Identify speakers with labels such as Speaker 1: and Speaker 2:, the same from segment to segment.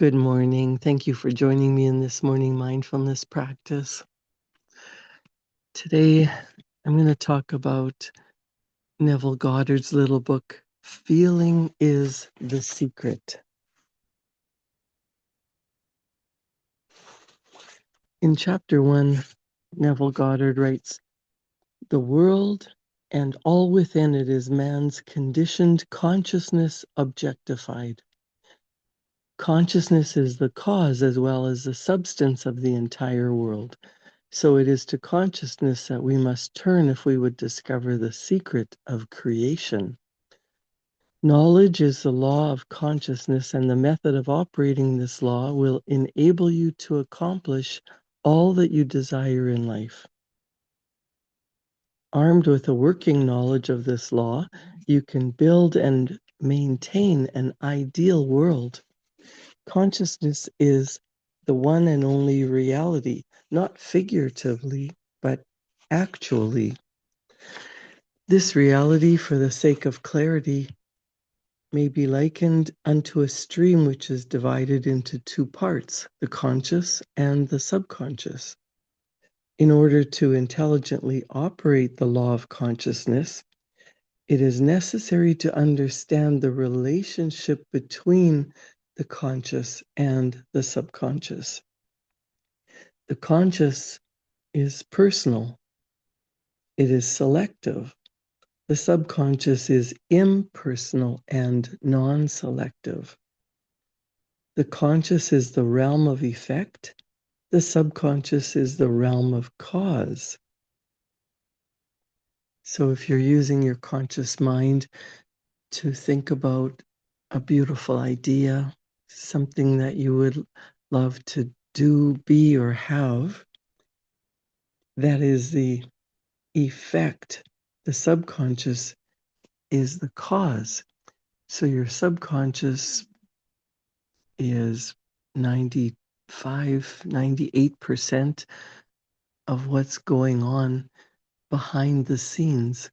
Speaker 1: Good morning. Thank you for joining me in this morning mindfulness practice. Today, I'm going to talk about Neville Goddard's little book, Feeling is the Secret. In chapter 1, Neville Goddard writes, "The world and all within it is man's conditioned consciousness objectified. Consciousness is the cause as well as the substance of the entire world. So it is to consciousness that we must turn if we would discover the secret of creation. Knowledge is the law of consciousness, and the method of operating this law will enable you to accomplish all that you desire in life. Armed with a working knowledge of this law, you can build and maintain an ideal world. Consciousness is the one and only reality, not figuratively, but actually. This reality, for the sake of clarity, may be likened unto a stream which is divided into two parts, the conscious and the subconscious. In order to intelligently operate the law of consciousness, it is necessary to understand the relationship between the conscious and the subconscious. The conscious is personal, it is selective. The subconscious is impersonal and non-selective. The conscious is the realm of effect. The subconscious is the realm of cause. So if you're using your conscious mind to think about a beautiful idea, something that you would love to do, be, or have, that is the effect. The subconscious is the cause. So your subconscious is 98% of what's going on behind the scenes.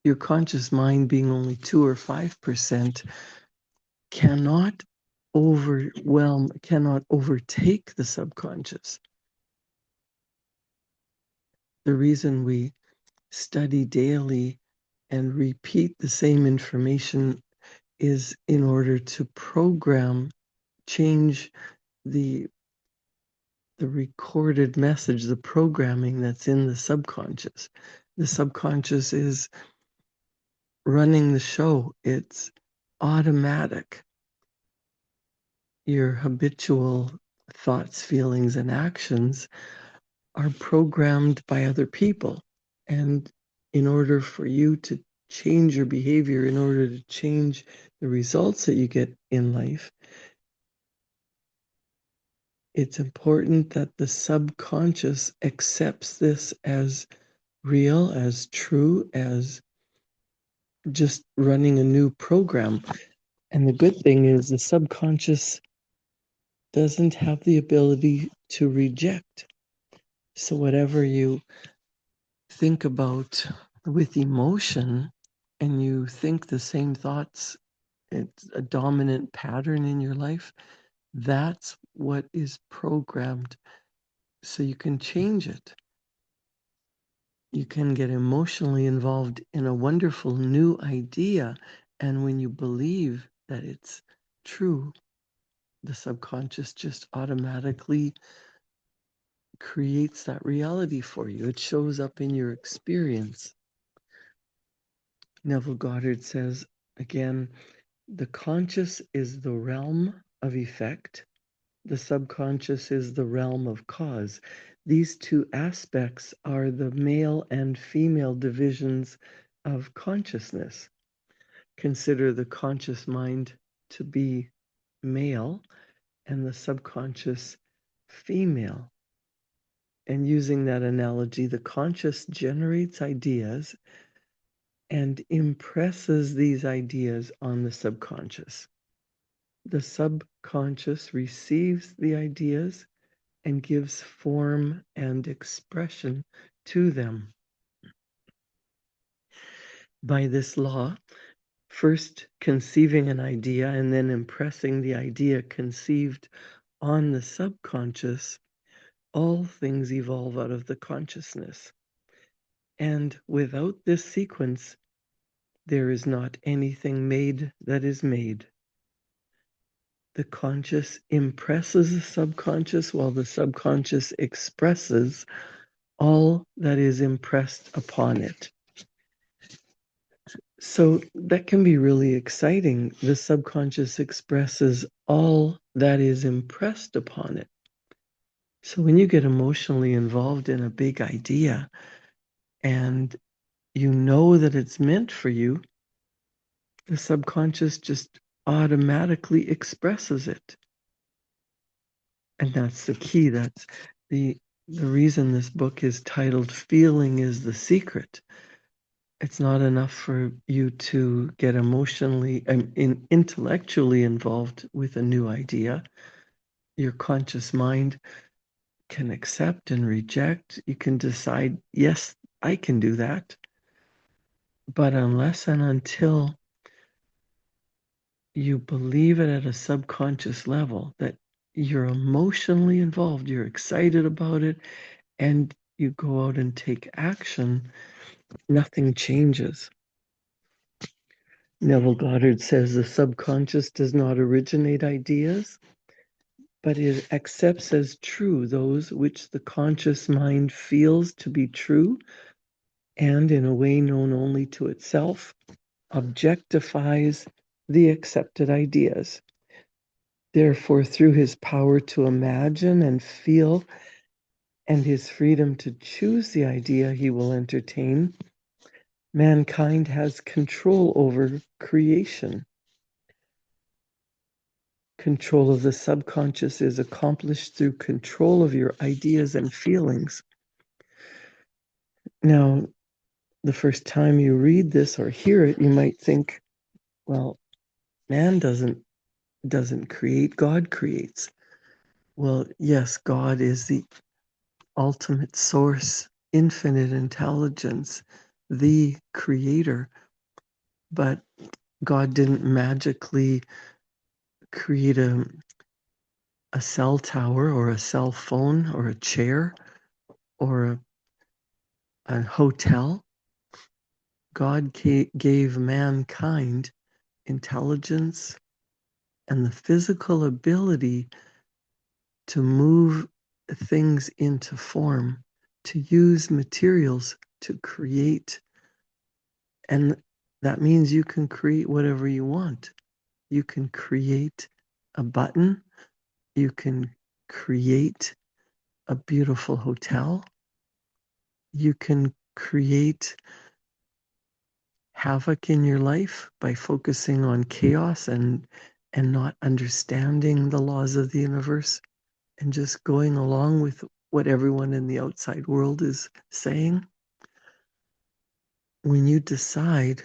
Speaker 1: Your conscious mind being only 2 or 5% cannot cannot overtake the subconscious. The reason we study daily and repeat the same information is in order to change the recorded message, the programming that's in the subconscious. The subconscious is running the show. It's automatic. Your habitual thoughts, feelings, and actions are programmed by other people. And in order for you to change your behavior, in order to change the results that you get in life, it's important that the subconscious accepts this as real, as true, as just running a new program. And the good thing is the subconscious doesn't have the ability to reject. So whatever you think about with emotion and you think the same thoughts, it's a dominant pattern in your life, that's what is programmed. So you can change it. You can get emotionally involved in a wonderful new idea. And when you believe that it's true, the subconscious just automatically creates that reality for you. It shows up in your experience. Neville Goddard says, again, the conscious is the realm of effect. The subconscious is the realm of cause. These two aspects are the male and female divisions of consciousness. Consider the conscious mind to be male and the subconscious female. And using that analogy, the conscious generates ideas and impresses these ideas on the subconscious. The subconscious receives the ideas and gives form and expression to them. By this law, first conceiving an idea and then impressing the idea conceived on the subconscious, all things evolve out of the consciousness. And without this sequence, there is not anything made that is made. The conscious impresses the subconscious while the subconscious expresses all that is impressed upon it. So that can be really exciting. The subconscious expresses all that is impressed upon it. So when you get emotionally involved in a big idea and you know that it's meant for you, the subconscious just automatically expresses it. And that's the key. That's the reason this book is titled Feeling is the Secret. It's not enough for you to get emotionally and intellectually involved with a new idea. Your conscious mind can accept and reject. You can decide, yes, I can do that. But unless and until you believe it at a subconscious level, that you're emotionally involved, you're excited about it, and you go out and take action, nothing changes. Neville Goddard says the subconscious does not originate ideas, but it accepts as true those which the conscious mind feels to be true and, in a way known only to itself, objectifies the accepted ideas. Therefore, through his power to imagine and feel and his freedom to choose the idea he will entertain, mankind has control over creation. Control of the subconscious is accomplished through control of your ideas and feelings. Now, the first time you read this or hear it, you might think, well, man doesn't create, God creates. Well, yes, God is the ultimate source, infinite intelligence, the creator, but God didn't magically create a cell tower or a cell phone or a chair or a hotel. God gave mankind intelligence and the physical ability to move things into form, to use materials to create. And that means you can create whatever you want. You can create a button, you can create a beautiful hotel, you can create havoc in your life by focusing on chaos and not understanding the laws of the universe and just going along with what everyone in the outside world is saying. When you decide,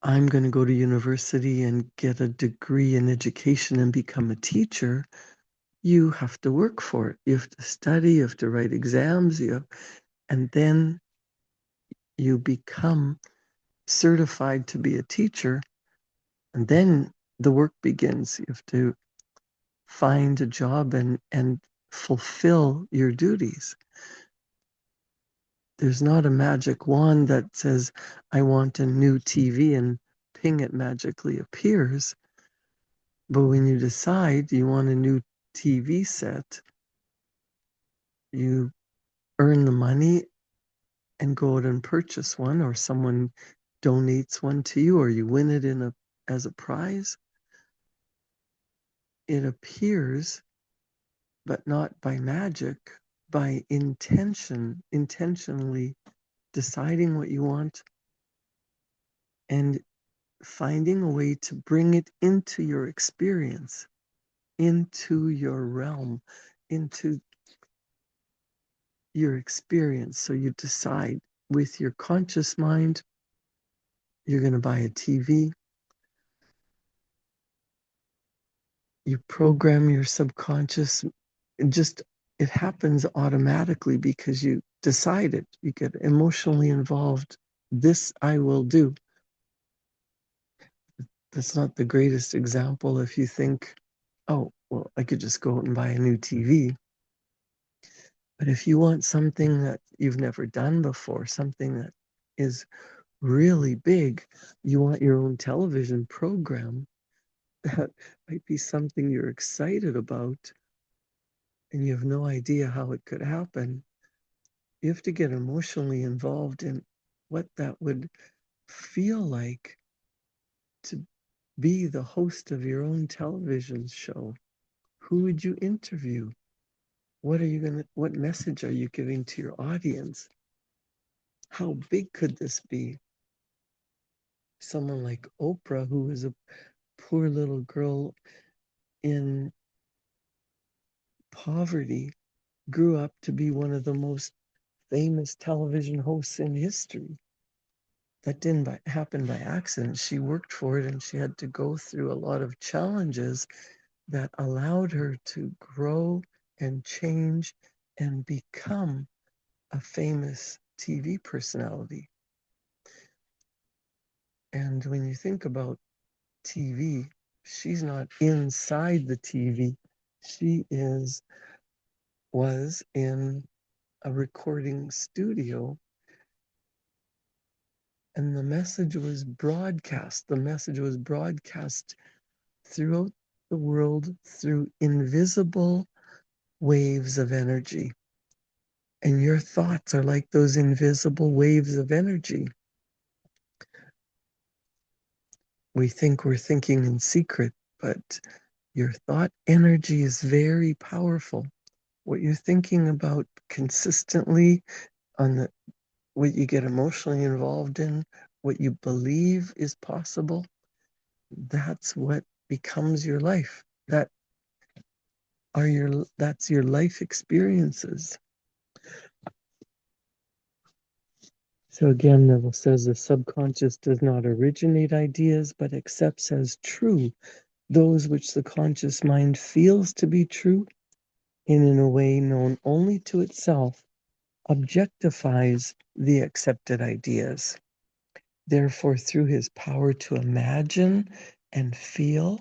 Speaker 1: I'm going to go to university and get a degree in education and become a teacher, you have to work for it. You have to study, you have to write exams, and then you become certified to be a teacher. And then the work begins. You have to find a job and fulfill your duties. There's not a magic wand that says, I want a new TV and ping, it magically appears. But when you decide you want a new TV set, you earn the money and go out and purchase one, or someone donates one to you, or you win it as a prize. It appears, but not by magic, by intentionally deciding what you want and finding a way to bring it into your experience, into your realm, into your experience. So you decide with your conscious mind, you're going to buy a TV. You program your subconscious. It happens automatically because you decide it. You get emotionally involved. This I will do. that's not the greatest example if you think, oh, well, I could just go out and buy a new TV. But if you want something that you've never done before, something that is really big, you want your own television program, that might be something you're excited about and you have no idea how it could happen. You have to get emotionally involved in what that would feel like to be the host of your own television show. Who would you interview? What message are you giving to your audience? How big could this be? Someone like Oprah, who was a poor little girl in poverty, grew up to be one of the most famous television hosts in history. That didn't happen by accident. She worked for it and she had to go through a lot of challenges that allowed her to grow and change and become a famous TV personality. And when you think about TV, she's not inside the TV. She was in a recording studio and the message was broadcast. The message was broadcast throughout the world through invisible waves of energy. And your thoughts are like those invisible waves of energy. We think we're thinking in secret, but your thought energy is very powerful. What you're thinking about consistently on what you get emotionally involved in, what you believe is possible, that's what becomes your life. That's your life experiences. So again, Neville says the subconscious does not originate ideas, but accepts as true those which the conscious mind feels to be true, and in a way known only to itself, objectifies the accepted ideas. Therefore, through his power to imagine and feel,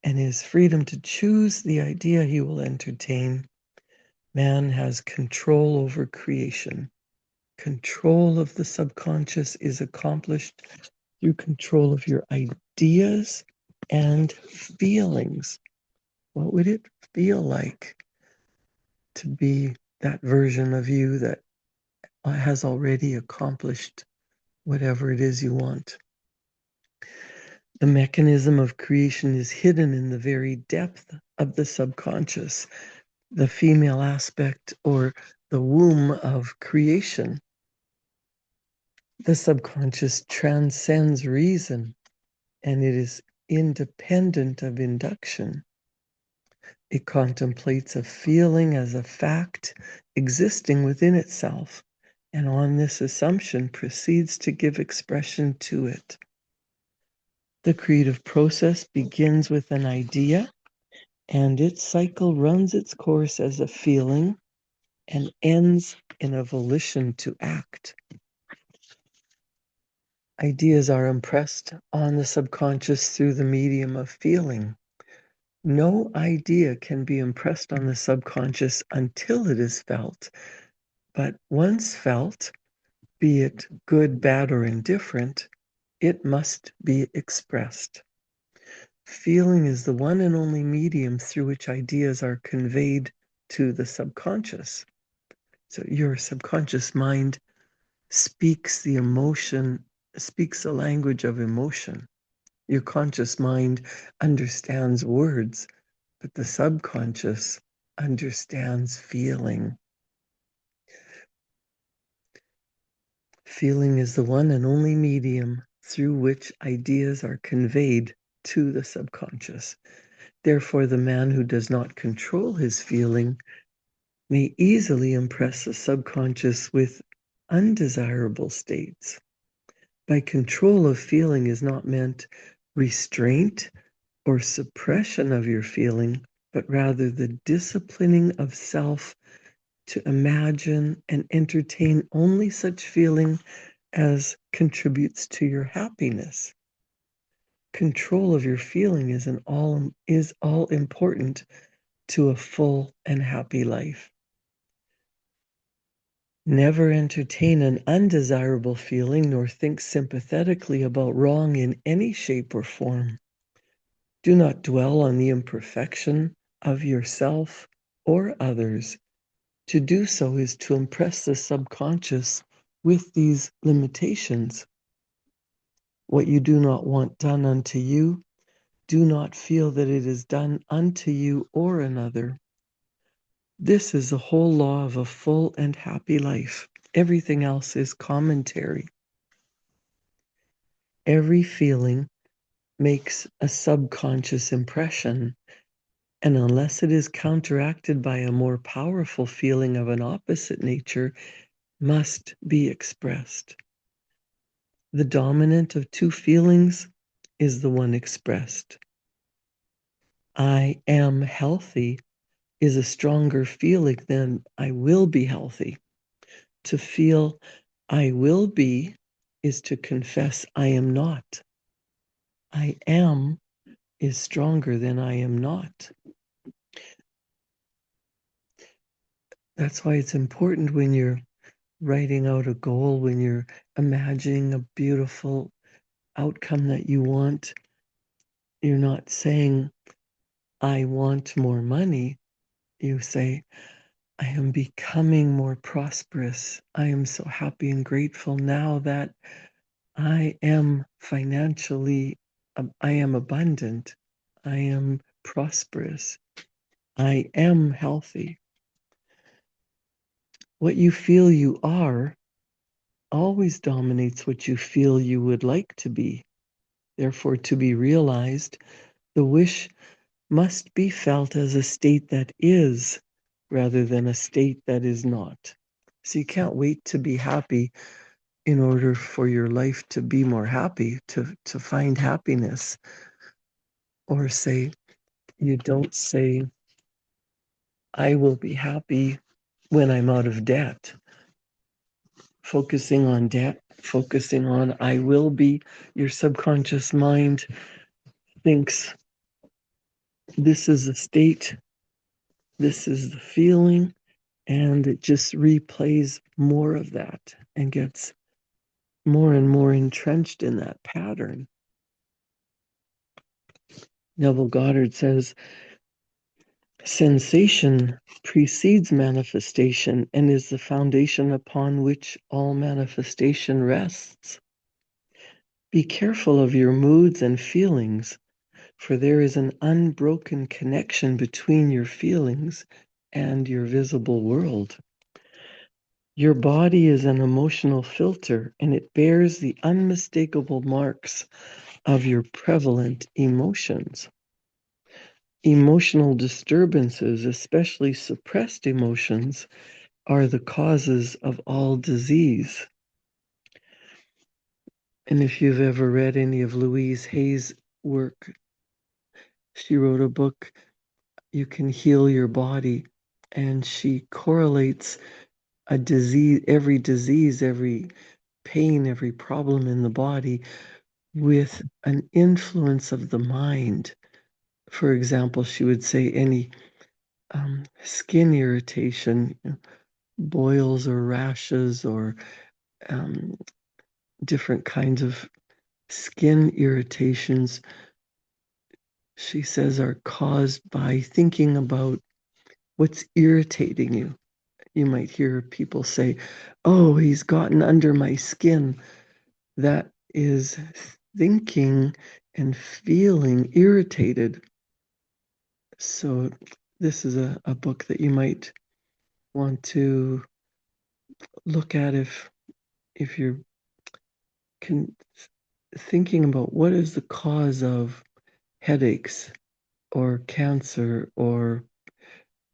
Speaker 1: and his freedom to choose the idea he will entertain, man has control over creation. Control of the subconscious is accomplished through control of your ideas and feelings. What would it feel like to be that version of you that has already accomplished whatever it is you want? The mechanism of creation is hidden in the very depth of the subconscious, the female aspect or the womb of creation. The subconscious transcends reason and it is independent of induction. It contemplates a feeling as a fact existing within itself, and on this assumption proceeds to give expression to it. The creative process begins with an idea, and its cycle runs its course as a feeling and ends in a volition to act. Ideas are impressed on the subconscious through the medium of feeling. No idea can be impressed on the subconscious until it is felt. But once felt, be it good, bad, or indifferent, it must be expressed. Feeling is the one and only medium through which ideas are conveyed to the subconscious. So your subconscious mind speaks the language of emotion. Your conscious mind understands words, but the subconscious understands feeling. Feeling is the one and only medium through which ideas are conveyed to the subconscious. Therefore, the man who does not control his feeling may easily impress the subconscious with undesirable states. By control of feeling is not meant restraint or suppression of your feeling, but rather the disciplining of self to imagine and entertain only such feeling as contributes to your happiness. control of your feeling is all important to a full and happy life. Never entertain an undesirable feeling nor think sympathetically about wrong in any shape or form. Do not dwell on the imperfection of yourself or others. To do so is to impress the subconscious with these limitations. What you do not want done unto you, do not feel that it is done unto you or another. This is the whole law of a full and happy life. Everything else is commentary. Every feeling makes a subconscious impression, and unless it is counteracted by a more powerful feeling of an opposite nature, must be expressed. The dominant of two feelings is the one expressed. I am healthy is a stronger feeling than I will be healthy. To feel I will be is to confess I am not. I am is stronger than I am not. That's why it's important when you're writing out a goal, when you're imagining a beautiful outcome that you want, you're not saying, I want more money. You say, I am becoming more prosperous. I am so happy and grateful now that I am financially, I am abundant. I am prosperous. I am healthy. What you feel you are always dominates what you feel you would like to be. Therefore, to be realized, the wish must be felt as a state that is rather than a state that is not. So you can't wait to be happy in order for your life to be more happy, to find happiness. Or say, you don't say, I will be happy when I'm out of debt. Focusing on debt, focusing on I will be, your subconscious mind thinks this is the state, this is the feeling, and it just replays more of that and gets more and more entrenched in that pattern. Neville Goddard says, sensation precedes manifestation and is the foundation upon which all manifestation rests. Be careful of your moods and feelings, for there is an unbroken connection between your feelings and your visible world. Your body is an emotional filter, and it bears the unmistakable marks of your prevalent emotions. Emotional disturbances, especially suppressed emotions, are the causes of all disease. And if you've ever read any of Louise Hay's work, she wrote a book, You Can Heal Your Body, and she correlates a disease, every pain, every problem in the body with an influence of the mind. For example, she would say any skin irritation, boils or rashes or different kinds of skin irritations, she says, are caused by thinking about what's irritating you. You might hear people say, oh, he's gotten under my skin. That is thinking and feeling irritated. So this is a book that you might want to look at if you're thinking about what is the cause of headaches or cancer or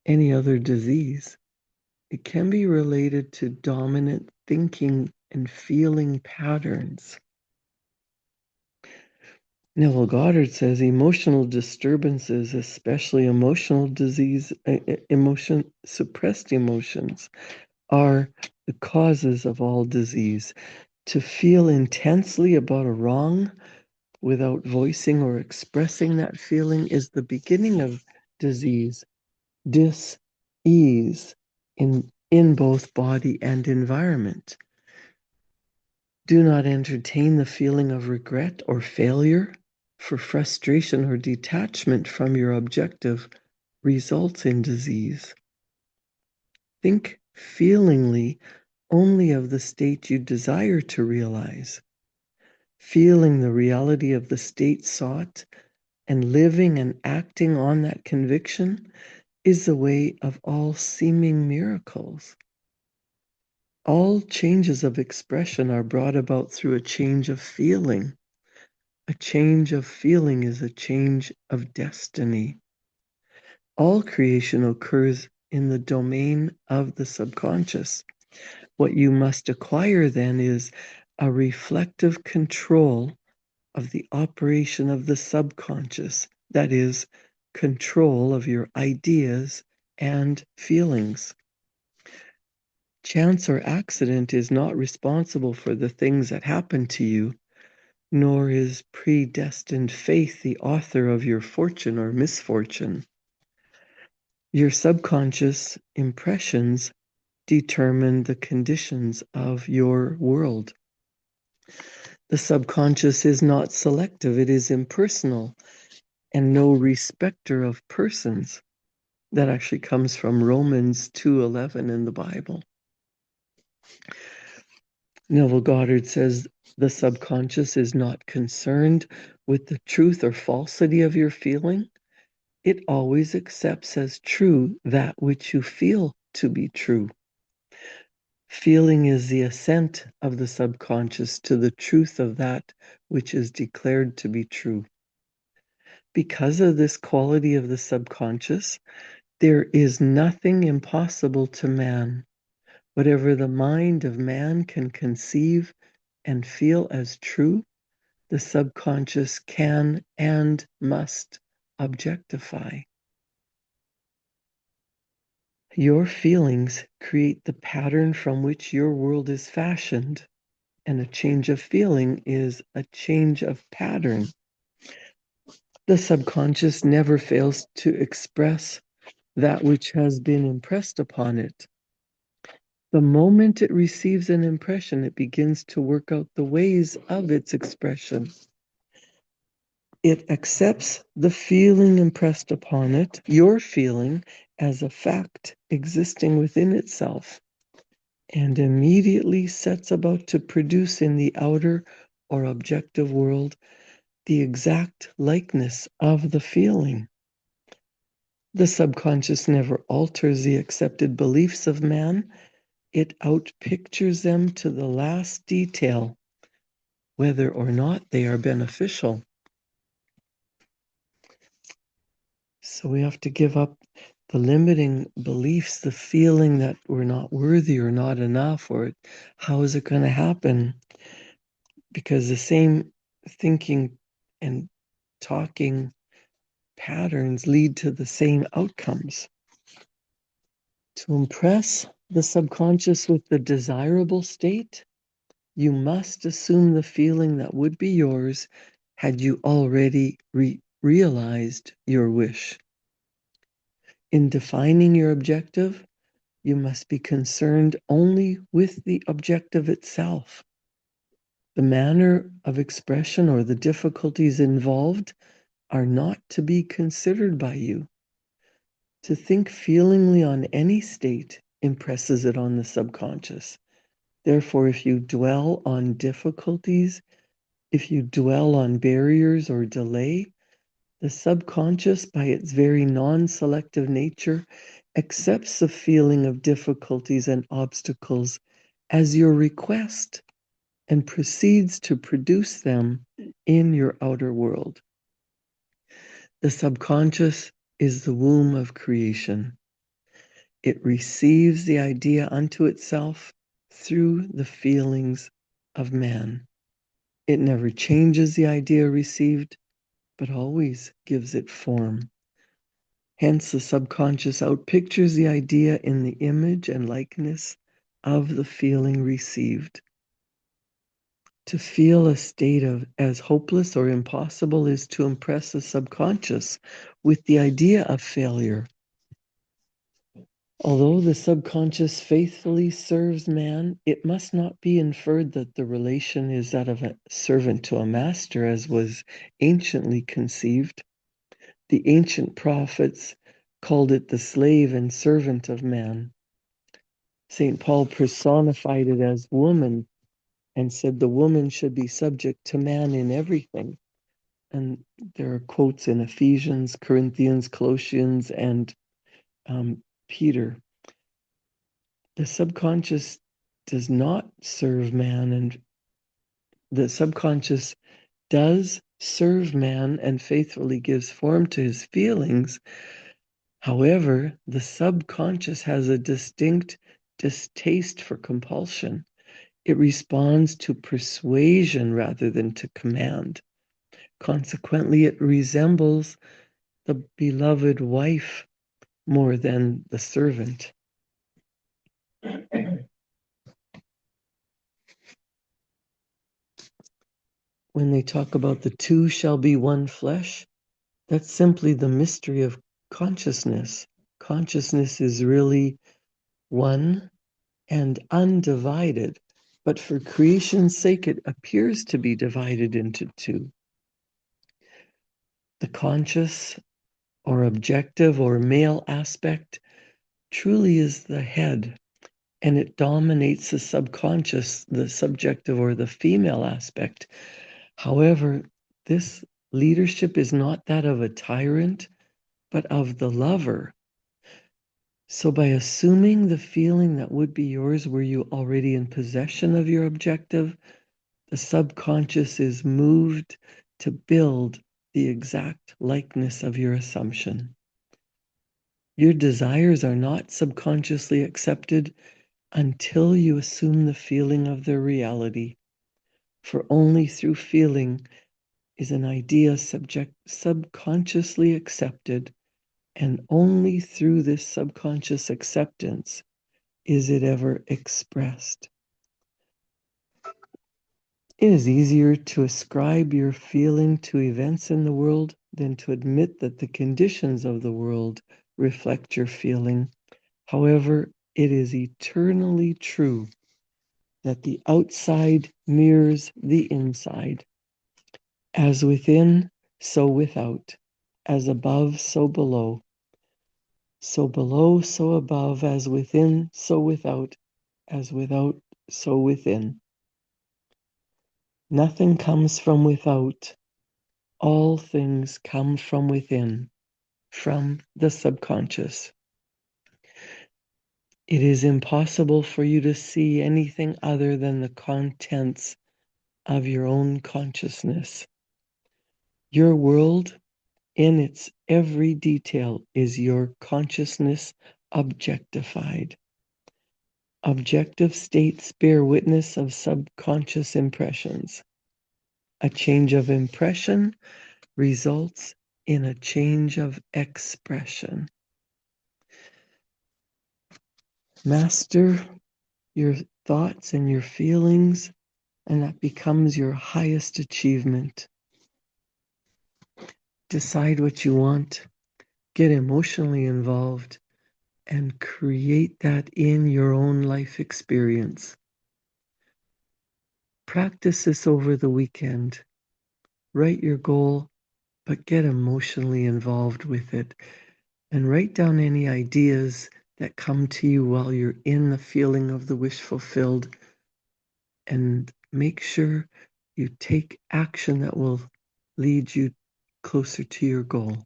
Speaker 1: any other disease. It can be related to dominant thinking and feeling patterns. Neville Goddard says emotional disturbances, especially emotional disease, suppressed emotions, are the causes of all disease. To feel intensely about a wrong without voicing or expressing that feeling is the beginning of disease, dis-ease in both body and environment. Do not entertain the feeling of regret or failure, for frustration or detachment from your objective results in disease. Think feelingly only of the state you desire to realize. Feeling the reality of the state sought and living and acting on that conviction is the way of all seeming miracles. All changes of expression are brought about through a change of feeling. A change of feeling is a change of destiny. All creation occurs in the domain of the subconscious. What you must acquire then is a reflective control of the operation of the subconscious, that is, control of your ideas and feelings. Chance or accident is not responsible for the things that happen to you, nor is predestined fate the author of your fortune or misfortune. Your subconscious impressions determine the conditions of your world. The subconscious is not selective, it is impersonal and no respecter of persons. That actually comes from Romans 2:11 in the Bible. Neville Goddard says the subconscious is not concerned with the truth or falsity of your feeling. It always accepts as true that which you feel to be true. Feeling is the assent of the subconscious to the truth of that which is declared to be true. Because of this quality of the subconscious, there is nothing impossible to man. Whatever the mind of man can conceive and feel as true, the subconscious can and must objectify. Your feelings create the pattern from which your world is fashioned, and a change of feeling is a change of pattern. The subconscious never fails to express that which has been impressed upon it. The moment it receives an impression, it begins to work out the ways of its expression. It accepts the feeling impressed upon it, your feeling, as a fact existing within itself, and immediately sets about to produce in the outer or objective world the exact likeness of the feeling. The subconscious never alters the accepted beliefs of man. It outpictures them to the last detail, whether or not they are beneficial. So we have to give up the limiting beliefs, the feeling that we're not worthy or not enough, or how is it going to happen? Because the same thinking and talking patterns lead to the same outcomes. To impress the subconscious with the desirable state, you must assume the feeling that would be yours had you already realized your wish. In defining your objective, you must be concerned only with the objective itself. The manner of expression or the difficulties involved are not to be considered by you. To think feelingly on any state impresses it on the subconscious. Therefore, if you dwell on difficulties, if you dwell on barriers or delay, the subconscious, by its very non-selective nature, accepts the feeling of difficulties and obstacles as your request and proceeds to produce them in your outer world. The subconscious is the womb of creation. It receives the idea unto itself through the feelings of man. It never changes the idea received, but always gives it form. Hence, the subconscious outpictures the idea in the image and likeness of the feeling received. To feel a state of as hopeless or impossible is to impress the subconscious with the idea of failure. Although the subconscious faithfully serves man, it must not be inferred that the relation is that of a servant to a master, as was anciently conceived. The ancient prophets called it the slave and servant of man. St. Paul personified it as woman and said the woman should be subject to man in everything. And there are quotes in Ephesians, Corinthians, Colossians, and Peter. The subconscious does not serve man, and the subconscious does serve man and faithfully gives form to his feelings. However, the subconscious has a distinct distaste for compulsion. It responds to persuasion rather than to command. Consequently, it resembles the beloved wife more than the servant. When they talk about the two shall be one flesh, that's simply the mystery of consciousness. Consciousness is really one and undivided, but for creation's sake, it appears to be divided into two. The conscious or objective or male aspect truly is the head, and it dominates the subconscious, the subjective or the female aspect. However, this leadership is not that of a tyrant, but of the lover. So by assuming the feeling that would be yours were you already in possession of your objective, the subconscious is moved to build the exact likeness of your assumption. Your desires are not subconsciously accepted until you assume the feeling of their reality. For only through feeling is an idea subconsciously accepted, and only through this subconscious acceptance is it ever expressed. It is easier to ascribe your feeling to events in the world than to admit that the conditions of the world reflect your feeling. However, it is eternally true that the outside mirrors the inside. As within, so without. As above, so below. So below, so above. As within, so without. As without, so within. Nothing comes from without. All things come from within, from the subconscious. It is impossible for you to see anything other than the contents of your own consciousness. Your world, in its every detail, is your consciousness objectified. Objective states bear witness of subconscious impressions. A change of impression results in a change of expression. Master your thoughts and your feelings, and that becomes your highest achievement. Decide what you want, get emotionally involved, and create that in your own life experience. Practice this over the weekend. Write your goal, but get emotionally involved with it. And write down any ideas that come to you while you're in the feeling of the wish fulfilled. And make sure you take action that will lead you closer to your goal.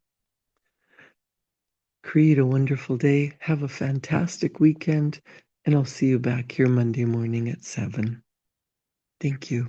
Speaker 1: Create a wonderful day. Have a fantastic weekend. And I'll see you back here Monday morning at 7. Thank you.